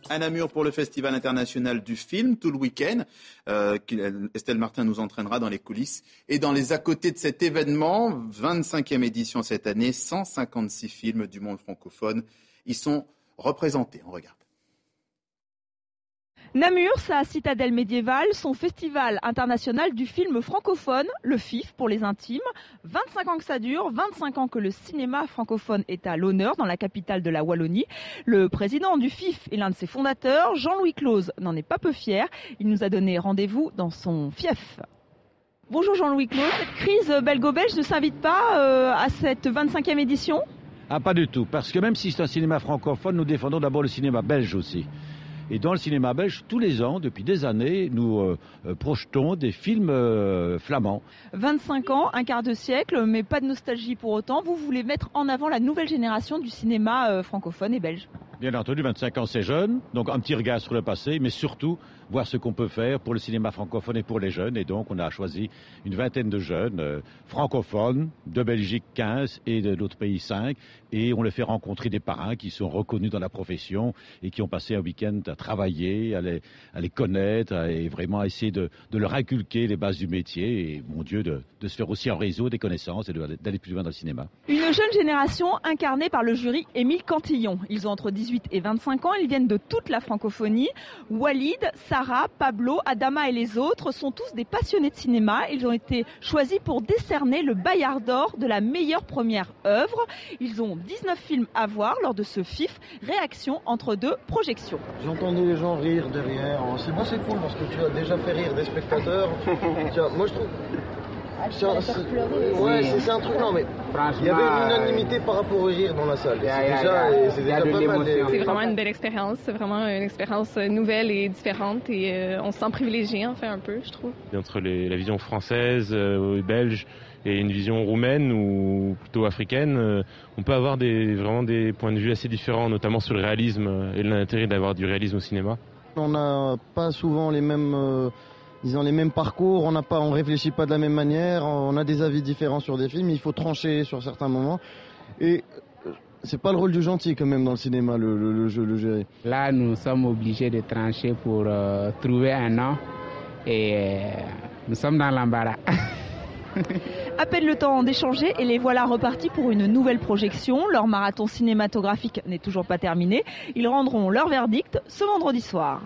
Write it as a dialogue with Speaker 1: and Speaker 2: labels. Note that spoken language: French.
Speaker 1: À Namur pour le Festival international du film, tout le week-end. Estelle Martin nous entraînera dans les coulisses et dans les à côté de cet événement. 25e édition cette année, 156 films du monde francophone. Ils sont représentés. On regarde.
Speaker 2: Namur, sa citadelle médiévale, son festival international du film francophone, le FIF pour les intimes. 25 ans que ça dure, 25 ans que le cinéma francophone est à l'honneur dans la capitale de la Wallonie. Le président du FIF est l'un de ses fondateurs, Jean-Louis Close, n'en est pas peu fier. Il nous a donné rendez-vous dans son fief. Bonjour Jean-Louis Close, cette crise belgo-belge ne s'invite pas à cette 25e édition ?
Speaker 3: Ah, pas du tout, parce que même si c'est un cinéma francophone, nous défendons d'abord le cinéma belge aussi. Et dans le cinéma belge, tous les ans, depuis des années, nous projetons des films flamands.
Speaker 2: 25 ans, un quart de siècle, mais pas de nostalgie pour autant. Vous voulez mettre en avant la nouvelle génération du cinéma francophone et belge.
Speaker 3: Bien entendu, 25 ans c'est jeune, donc un petit regard sur le passé, mais surtout voir ce qu'on peut faire pour le cinéma francophone et pour les jeunes. Et donc on a choisi une vingtaine de jeunes francophones, de Belgique 15 et de d'autres pays 5. Et on les fait rencontrer des parrains qui sont reconnus dans la profession et qui ont passé un week-end à travailler, à les connaître et vraiment à essayer de leur inculquer les bases du métier et, mon Dieu, de se faire aussi un réseau, des connaissances et d'aller plus loin dans le cinéma.
Speaker 2: Une jeune génération incarnée par le jury Émile Cantillon. Ils ont entre 18 et 25 ans, ils viennent de toute la francophonie. Walid, Sarah, Pablo, Adama et les autres sont tous des passionnés de cinéma. Ils ont été choisis pour décerner le Bayard d'Or de la meilleure première œuvre. Ils ont 19 films à voir lors de ce FIF. Réaction entre deux projections.
Speaker 4: J'entendais les gens rire derrière. C'est cool parce que tu as déjà fait rire des spectateurs. Moi je trouve... C'est un truc, non mais il y avait une unanimité par rapport au rire dans la salle. C'est déjà pas mal.
Speaker 5: C'est vraiment une belle expérience, c'est vraiment une expérience nouvelle et différente et on se sent privilégié en fait un peu, je trouve.
Speaker 6: Entre la vision française, belge et une vision roumaine ou plutôt africaine, on peut avoir vraiment des points de vue assez différents, notamment sur le réalisme et l'intérêt d'avoir du réalisme au cinéma.
Speaker 4: On n'a pas souvent les mêmes... les mêmes parcours, on réfléchit pas de la même manière, on a des avis différents sur des films, il faut trancher sur certains moments. Et c'est pas le rôle du gentil quand même dans le cinéma, le gérer.
Speaker 7: Là, nous sommes obligés de trancher pour trouver un nom et nous sommes dans l'embarras.
Speaker 2: À peine le temps d'échanger et les voilà repartis pour une nouvelle projection. Leur marathon cinématographique n'est toujours pas terminé. Ils rendront leur verdict ce vendredi soir.